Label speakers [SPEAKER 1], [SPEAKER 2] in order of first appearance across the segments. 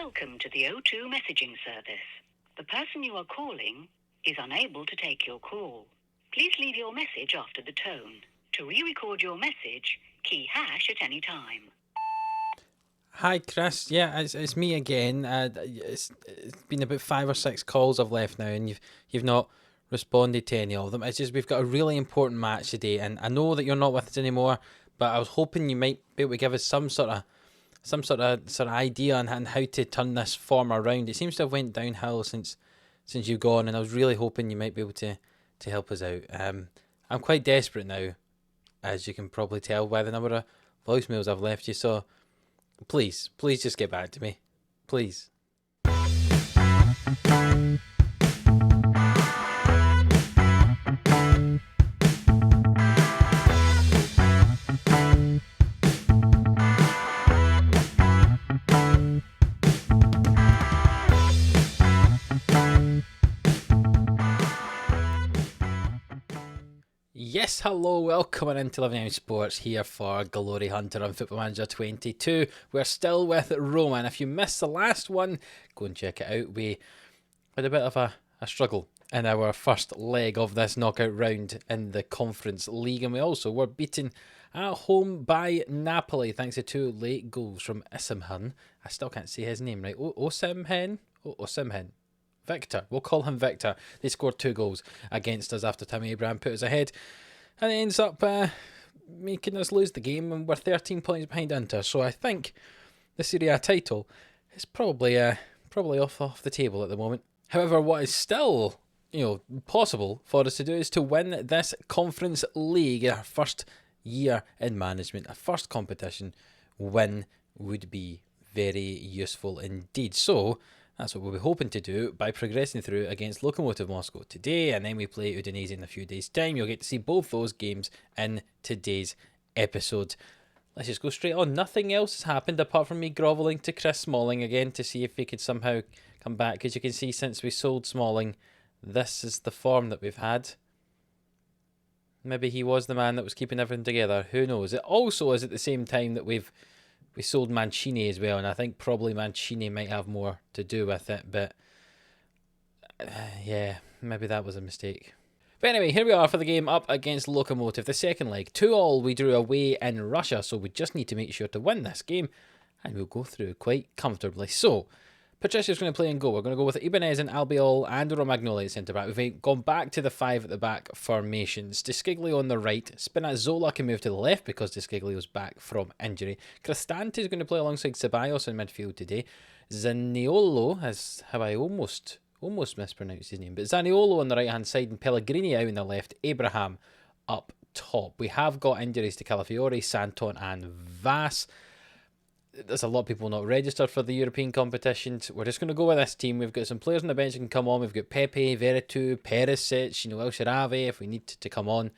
[SPEAKER 1] Welcome to the O2 messaging service. The person you are calling is unable to take your call. Please leave your message after the tone. To re-record your message, key hash at any time.
[SPEAKER 2] Hi Chris, yeah, it's me again. It's been about 5 or 6 calls I've left now, and you've not responded to any of them. It's just we've got a really important match today, and I know that you're not with us anymore, but I was hoping you might be able to give us some sort of idea on how to turn this form around. It seems to have went downhill since you've gone, and I was really hoping you might be able to help us out. I'm quite desperate now, as you can probably tell by the number of voicemails I've left you. So please just get back to me, please. Yes, hello, welcome into Livestreams Sports here for Glory Hunter on Football Manager 22. We're still with Roma, and if you missed the last one, go and check it out. We had a bit of a struggle in our first leg of this knockout round in the Conference League, and we also were beaten at home by Napoli thanks to 2 late goals from Osimhen. I still can't say his name right. Osimhen? Victor. We'll call him Victor. They scored 2 goals against us after Tammy Abraham put us ahead. And it ends up making us lose the game, and we're 13 points behind Inter. So I think the SerieA title is probably off the table at the moment. However, what is still possible for us to do is to win this Conference League, our first year in management, our first competition win would be very useful indeed. So that's what we'll be hoping to do by progressing through against Lokomotiv Moscow today, and then we play Udinese in a few days' time. You'll get to see both those games in today's episode. Let's just go straight on. Nothing else has happened apart from me grovelling to Chris Smalling again to see if he could somehow come back. As you can see, since we sold Smalling, this is the form that we've had. Maybe he was the man that was keeping everything together. Who knows? It also is at the same time that we sold Mancini as well, and I think probably Mancini might have more to do with it, but yeah, maybe that was a mistake. But anyway, here we are for the game up against Lokomotiv, the second leg. 2-2 we drew away in Russia, so we just need to make sure to win this game, and we'll go through quite comfortably. So, Patricia's going to play and go. We're going to go with Ibanez and Albiol and Romagnoli at centre-back. We've gone back to the 5 at the back formations. Desciglio on the right. Spinazzola can move to the left because Desciglio's back from injury. Cristante is going to play alongside Ceballos in midfield today. Zaniolo, as how I almost mispronounced his name, but Zaniolo on the right-hand side and Pellegrini out on the left. Abraham up top. We have got injuries to Calafiori, Santon and Vass. There's a lot of people not registered for the European competitions. We're just going to go with this team. We've got some players on the bench that can come on. We've got Pepe, Veretout, Perisic, El Shaarawy if we need to come on.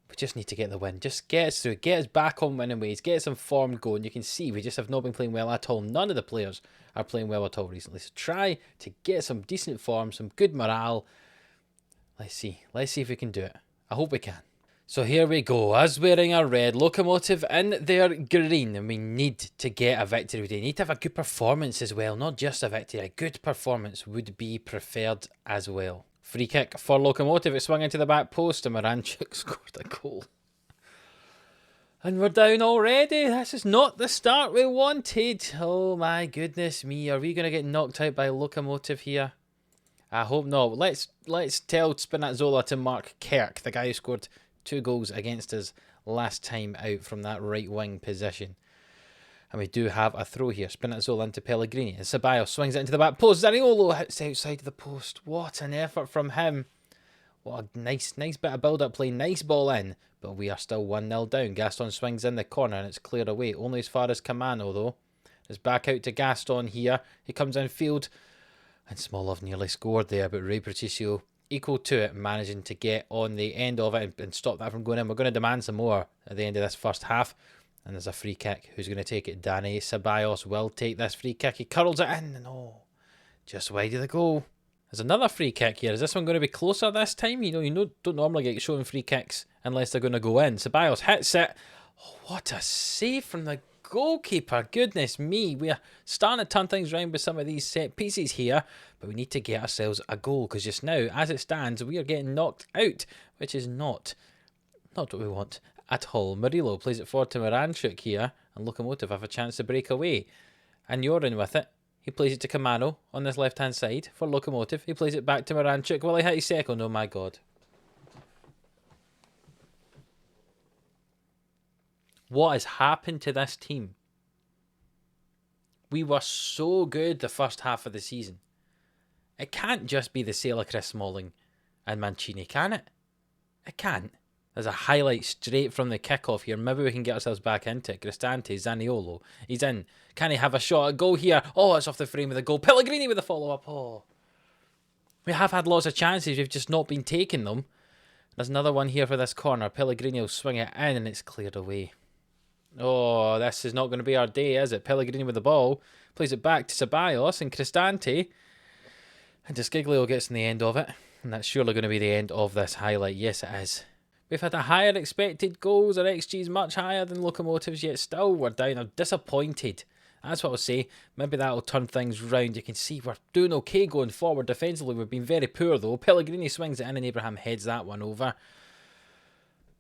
[SPEAKER 2] We just need to get the win. Just get us through. Get us back on winning ways. Get some form going. You can see we just have not been playing well at all. None of the players are playing well at all recently. So try to get some decent form, some good morale. Let's see. Let's see if we can do it. I hope we can. So here we go, us wearing our red, Lokomotiv in their green, and we need to get a victory today. We need to have a good performance as well, not just a victory. A good performance would be preferred as well. Free kick for Lokomotiv, it swung into the back post, and Miranchuk scored a goal. And we're down already. This is not the start we wanted. Oh my goodness me, are we going to get knocked out by Lokomotiv here? I hope not. Let's tell Spinazzola to mark Kirk, the guy who scored 2 goals against us last time out from that right wing position. And we do have a throw here. Spinazzola into Pellegrini. And Ceballos swings it into the back post. Zaniolo hits outside of the post. What an effort from him. What a nice bit of build-up play. Nice ball in. But we are still 1-0 down. Gaston swings in the corner and it's cleared away. Only as far as Camano though. It's back out to Gaston here. He comes in field. And Smolov nearly scored there. But Ray Patricio equal to it, managing to get on the end of it and stop that from going in. We're going to demand some more at the end of this first half. And there's a free kick. Who's going to take it? Danny Ceballos will take this free kick. He curls it in. No, just wide of the goal. There's another free kick here. Is this one going to be closer this time? You don't normally get shown free kicks unless they're going to go in. Ceballos hits it. Oh, what a save from the goalkeeper. Goodness me. We are starting to turn things around with some of these set pieces here, but we need to get ourselves a goal, because just now, as it stands, we are getting knocked out, which is not what we want at all. Murillo plays it forward to Miranchuk here, and Lokomotiv have a chance to break away. And you're in with it. He plays it to Kamano on this left-hand side for Lokomotiv. He plays it back to Miranchuk. Will he hit his second? Oh my god. What has happened to this team? We were so good the first half of the season. It can't just be the sale of Chris Smalling and Mancini, can it? It can't. There's a highlight straight from the kickoff here. Maybe we can get ourselves back into it. Cristante, Zaniolo. He's in. Can he have a shot at goal here? Oh, it's off the frame of the goal. Pellegrini with the follow-up. Oh. We have had lots of chances. We've just not been taking them. There's another one here for this corner. Pellegrini will swing it in and it's cleared away. Oh, this is not going to be our day, is it? Pellegrini with the ball. Plays it back to Ceballos and Cristante. And Desciglio gets in the end of it. And that's surely going to be the end of this highlight. Yes, it is. We've had a higher expected goals. Our XG is much higher than Lokomotiv's, yet still we're down. I'm disappointed. That's what I'll say. Maybe that'll turn things round. You can see we're doing okay going forward. Defensively, we've been very poor though. Pellegrini swings it in and Abraham heads that one over.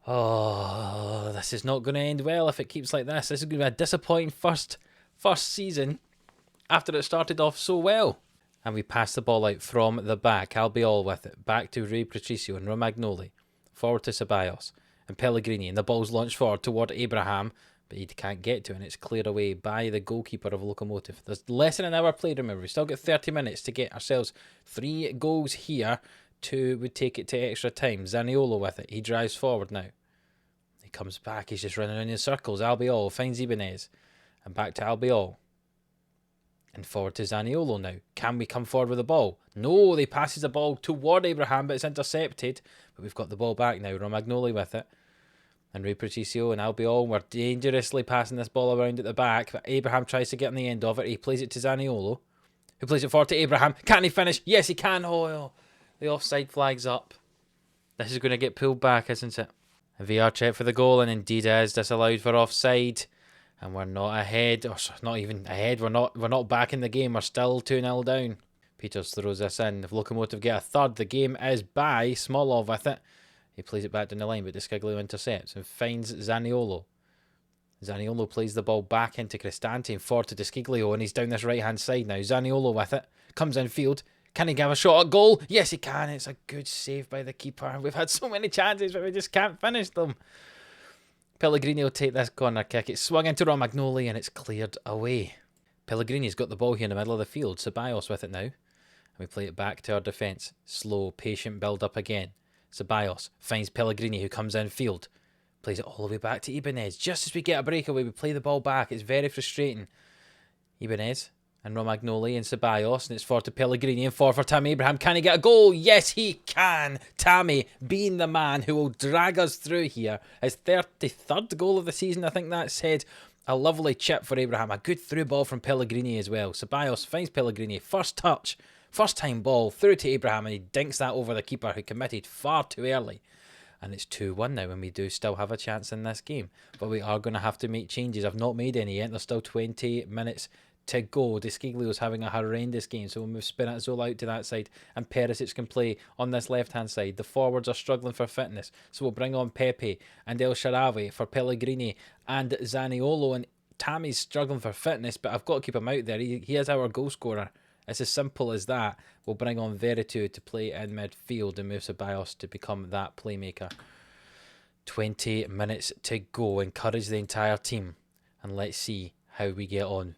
[SPEAKER 2] Oh, this is not going to end well if it keeps like this. This is going to be a disappointing first season after it started off so well. And we pass the ball out from the back. Albiol with it. Back to Rui Patricio and Romagnoli. Forward to Ceballos and Pellegrini. And the ball's launched forward toward Abraham. But he can't get to it. And it's cleared away by the goalkeeper of Lokomotiv. There's less than an hour played, remember. We've still got 30 minutes to get ourselves 3 goals here. 2 would take it to extra time. Zaniolo with it. He drives forward now. He comes back. He's just running in circles. Albiol finds Ibanez. And back to Albiol. And forward to Zaniolo now. Can we come forward with the ball? No, they passes the ball toward Abraham, but it's intercepted. But we've got the ball back now. Romagnoli with it. And Rui Patricio and Albiol were dangerously passing this ball around at the back. But Abraham tries to get on the end of it. He plays it to Zaniolo, who plays it forward to Abraham. Can he finish? Yes, he can. Oh, the offside flag's up. This is going to get pulled back, isn't it? A VR check for the goal, and indeed is disallowed for offside. And we're not ahead, or not even ahead. We're not back in the game. We're still 2-0 down. Peters throws this in. If Lokomotiv get a third, the game is by. Smolov with it. He plays it back down the line, but Desciglio intercepts and finds Zaniolo. Zaniolo plays the ball back into Cristante and forward to Desciglio, and he's down this right-hand side now. Zaniolo with it. Comes in field. Can he give a shot at goal? Yes, he can. It's a good save by the keeper. We've had so many chances, but we just can't finish them. Pellegrini will take this corner kick. It's swung into Romagnoli and it's cleared away. Pellegrini's got the ball here in the middle of the field. Ceballos with it now. And we play it back to our defence. Slow, patient build-up again. Ceballos finds Pellegrini, who comes in field. Plays it all the way back to Ibanez. Just as we get a breakaway, we play the ball back. It's very frustrating. Ibanez and Romagnoli and Ceballos, and it's forward to Pellegrini and forward for Tammy Abraham. Can he get a goal? Yes, he can. Tammy being the man who will drag us through here. His 33rd goal of the season, I think that said. A lovely chip for Abraham. A good through ball from Pellegrini as well. Ceballos finds Pellegrini. First touch. First time ball through to Abraham, and he dinks that over the keeper who committed far too early. And it's 2-1 now, and we do still have a chance in this game. But we are going to have to make changes. I've not made any yet. There's still 20 minutes to go. Desciglio's having a horrendous game, so we'll move Spinazzola out to that side, and Perisic can play on this left-hand side. The forwards are struggling for fitness, so we'll bring on Pepe and El Shaarawy for Pellegrini and Zaniolo, and Tammy's struggling for fitness, but I've got to keep him out there. He is our goal scorer. It's as simple as that. We'll bring on Veretout to play in midfield and move Ceballos to become that playmaker. 20 minutes to go. Encourage the entire team, and let's see how we get on.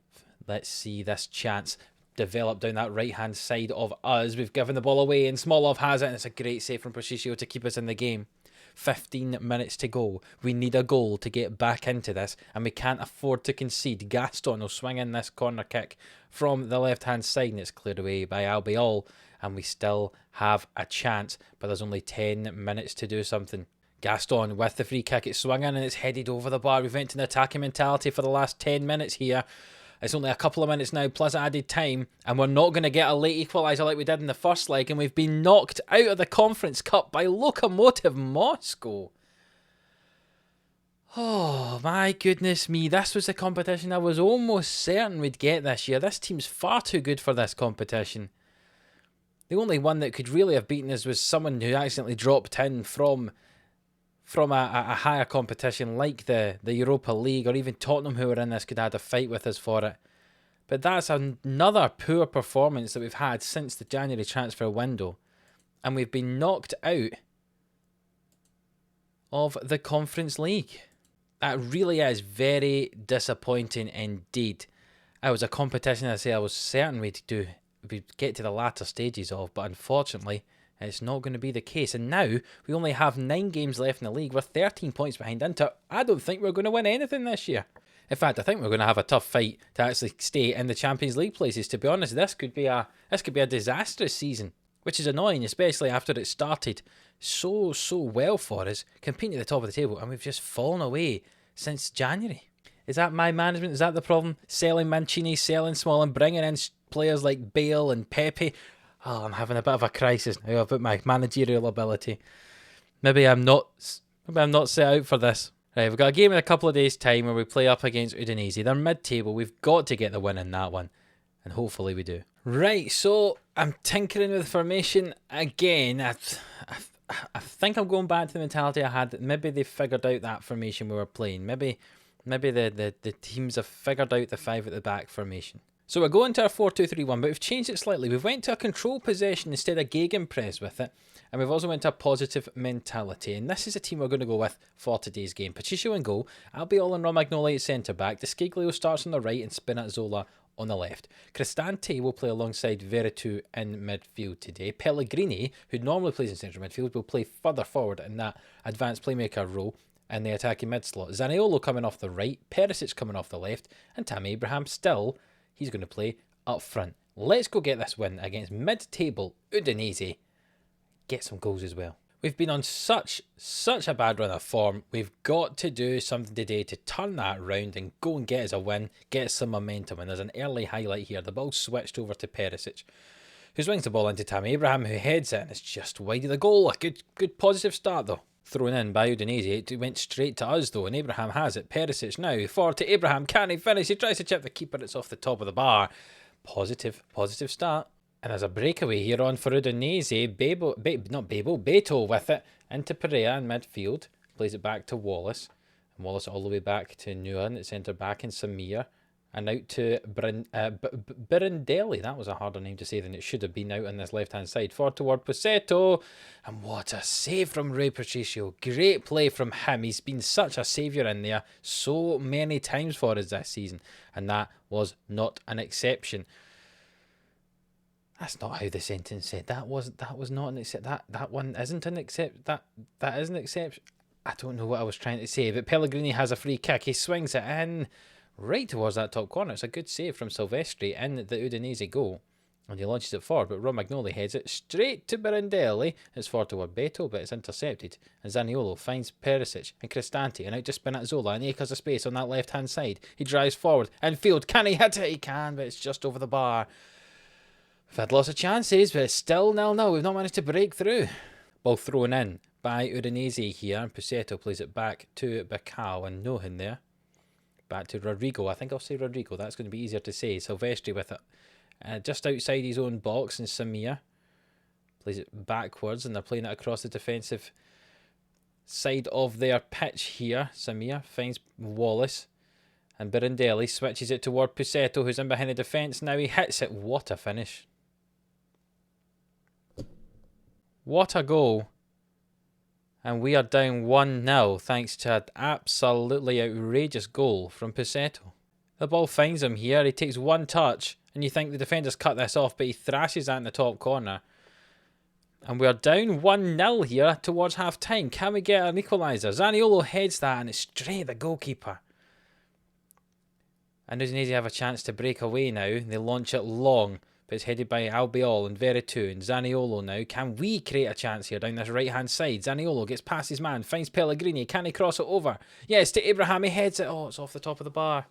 [SPEAKER 2] Let's see this chance develop down that right-hand side of us. We've given the ball away and Smolov has it, and it's a great save from Patricio to keep us in the game. 15 minutes to go. We need a goal to get back into this, and we can't afford to concede. Gaston will swing in this corner kick from the left-hand side, and it's cleared away by Albiol, and we still have a chance, but there's only 10 minutes to do something. Gaston with the free kick. It's swung in and it's headed over the bar. We've went to an attacking mentality for the last 10 minutes here. It's only a couple of minutes now, plus added time, and we're not going to get a late equaliser like we did in the first leg, and we've been knocked out of the Conference Cup by Lokomotiv Moscow. Oh my goodness me, this was the competition I was almost certain we'd get this year. This team's far too good for this competition. The only one that could really have beaten us was someone who accidentally dropped in from a higher competition like the Europa League, or even Tottenham, who were in this, could have had a fight with us for it. But that's another poor performance that we've had since the January transfer window. And we've been knocked out of the Conference League. That really is very disappointing indeed. It was a competition I was certain we'd get to the latter stages of, but unfortunately it's not going to be the case. And now we only have 9 games left in the league. We're 13 points behind Inter. I don't think we're going to win anything this year. In fact, I think we're going to have a tough fight to actually stay in the Champions League places. To be honest, this could be a disastrous season, which is annoying, especially after it started so well for us, competing at the top of the table, and we've just fallen away since January. Is that my management? Is that the problem? Selling Mancini, selling Smalling, bringing in players like Bale and Pepe. Oh, I'm having a bit of a crisis now about my managerial ability. Maybe I'm not set out for this. Right, we've got a game in a couple of days' time where we play up against Udinese. They're mid-table. We've got to get the win in that one, and hopefully we do. Right, so I'm tinkering with formation again. I think I'm going back to the mentality I had. Maybe they figured out that formation we were playing. Maybe the teams have figured out the 5 at the back formation. So we're going to our 4-2-3-1, but we've changed it slightly. We've went to a control possession instead of gegenpress with it, and we've also went to a positive mentality. And this is a team we're going to go with for today's game. Patricio in goal, Albiol and Romagnoli at centre-back. Descaglio starts on the right and Spinazzola on the left. Cristante will play alongside Veretout in midfield today. Pellegrini, who normally plays in central midfield, will play further forward in that advanced playmaker role in the attacking mid-slot. Zaniolo coming off the right, Perisic coming off the left, and Tammy Abraham still... he's going to play up front. Let's go get this win against mid-table Udinese. Get some goals as well. We've been on such a bad run of form. We've got to do something today to turn that around and go and get us a win, get some momentum. And there's an early highlight here. The ball switched over to Perisic, who swings the ball into Tammy Abraham, who heads it, and it's just wide of the goal. A good positive start though. Thrown in by Udinese. It went straight to us though, and Abraham has it. Perisic now forward to Abraham. Can he finish? He tries to chip the keeper. It's off the top of the bar. Positive start. And there's a breakaway here on for Udinese. Beto with it into Perea in midfield. Plays it back to Wallace. And Wallace all the way back to Nguyen at centre back, and Samir. And out to Birindelli. That was a harder name to say than it should have been, out on this left-hand side. Forward toward Pussetto. And what a save from Rui Patricio. Great play from him. He's been such a saviour in there so many times for us this season. And that was not an exception. That's not how the sentence said. That was not an exception. That one isn't an exception. That is an exception. I don't know what I was trying to say. But Pellegrini has a free kick. He swings it in right towards that top corner. It's a good save from Silvestri in the Udinese goal. And he launches it forward, but Romagnoli heads it straight to Birindelli. It's forward toward Beto, but it's intercepted. And Zaniolo finds Perisic and Cristante, and out to Spinazzola, and acres of space on that left-hand side. He drives forward, infield. Can he hit it? He can, but it's just over the bar. We've had lots of chances, but it's still 0-0. We've not managed to break through. Ball thrown in by Udinese here, and Pussetto plays it back to Bacao, and Nohin there. Back to Rodrigo. I think I'll say Rodrigo. That's going to be easier to say. Silvestri with it. Just outside his own box, and Samir plays it backwards, and they're playing it across the defensive side of their pitch here. Samir finds Wallace, and Birindelli switches it toward Pussetto, who's in behind the defence. Now he hits it. What a finish. What a goal. And we are down 1-0 thanks to an absolutely outrageous goal from Pussetto. The ball finds him here. He takes one touch, and you think the defender's cut this off, but he thrashes that in the top corner. And we are down 1-0 here towards half-time. Can we get an equaliser? Zaniolo heads that, and it's straight at the goalkeeper. And Udinese have a chance to break away now. They launch it long, but it's headed by Albiol and Veretout and Zaniolo now. Can we create a chance here down this right-hand side? Zaniolo gets past his man, finds Pellegrini. Can he cross it over? Yes, to Abraham. He heads it. Oh, it's off the top of the bar.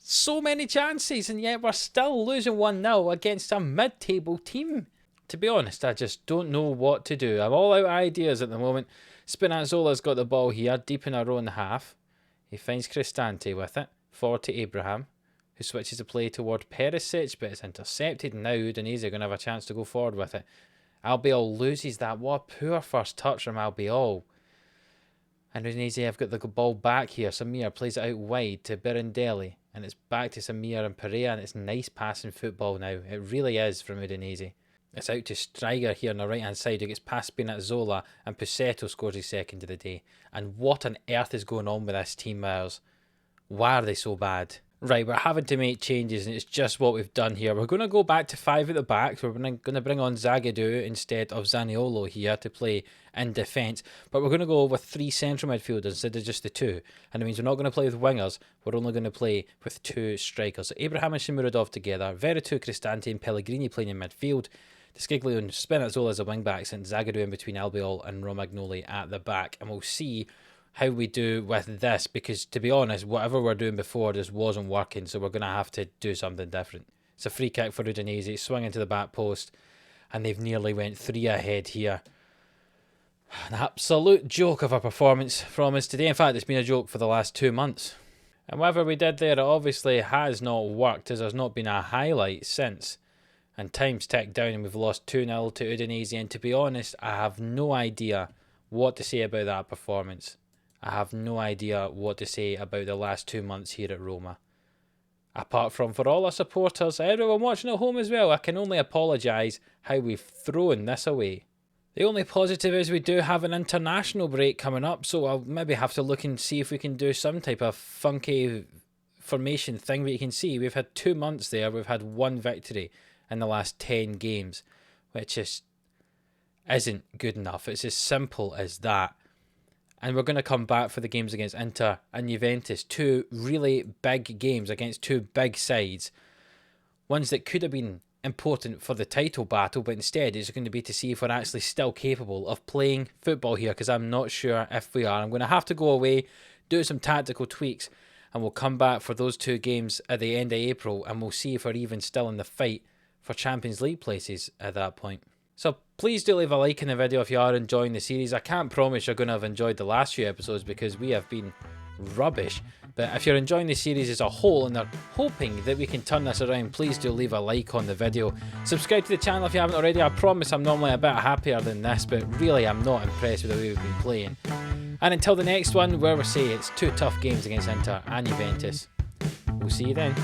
[SPEAKER 2] So many chances, and yet we're still losing 1-0 against a mid-table team. To be honest, I just don't know what to do. I'm all out of ideas at the moment. Spinazzola's got the ball here, deep in our own half. He finds Cristante with it, forward to Abraham, who switches the play toward Perisic, but it's intercepted now. Udinese are going to have a chance to go forward with it. Albiol loses that. What a poor first touch from Albiol. And Udinese have got the ball back here. Samir plays it out wide to Birondelli, and it's back to Samir and Perea, and it's nice passing football now. It really is from Udinese. It's out to Striger here on the right hand side, who gets past Spinazzola, and Pusetto scores his second of the day. And what on earth is going on with this team, Miles? Why are they so bad? Right, we're having to make changes, and it's just what we've done here. We're going to go back to 5 at the back. So we're going to bring on Zagadou instead of Zaniolo here to play in defence. But we're going to go with 3 central midfielders instead of just the 2. And it means we're not going to play with wingers. We're only going to play with 2 strikers. So Abraham and Shomurodov together. Veretout, Cristante and Pellegrini playing in midfield. Desciglio and Spinazzola as the wing-backs, and Zagadou in between Albiol and Romagnoli at the back. And we'll see how we do with this, because to be honest, whatever we're doing before just wasn't working, so we're going to have to do something different. It's a free kick for Udinese, swung into the back post, and they've nearly went 3 ahead here. An absolute joke of a performance from us today. In fact, it's been a joke for the last 2 months. And whatever we did there, it obviously has not worked, as there's not been a highlight since. And time's ticked down and we've lost 2-0 to Udinese, and to be honest, I have no idea what to say about that performance. I have no idea what to say about the last 2 months here at Roma. Apart from, for all our supporters, everyone watching at home as well, I can only apologise how we've thrown this away. The only positive is we do have an international break coming up, so I'll maybe have to look and see if we can do some type of funky formation thing. But you can see we've had 2 months there, we've had 1 victory in the last 10 games, which isn't good enough. It's as simple as that. And we're going to come back for the games against Inter and Juventus. 2 really big games against 2 big sides. Ones that could have been important for the title battle, but instead it's going to be to see if we're actually still capable of playing football here, because I'm not sure if we are. I'm going to have to go away, do some tactical tweaks, and we'll come back for those 2 games at the end of April, and we'll see if we're even still in the fight for Champions League places at that point. So please do leave a like in the video if you are enjoying the series. I can't promise you're going to have enjoyed the last few episodes because we have been rubbish. But if you're enjoying the series as a whole and are hoping that we can turn this around, please do leave a like on the video. Subscribe to the channel if you haven't already. I promise I'm normally a bit happier than this, but really I'm not impressed with the way we've been playing. And until the next one, where we say it's 2 tough games against Inter and Juventus, we'll see you then.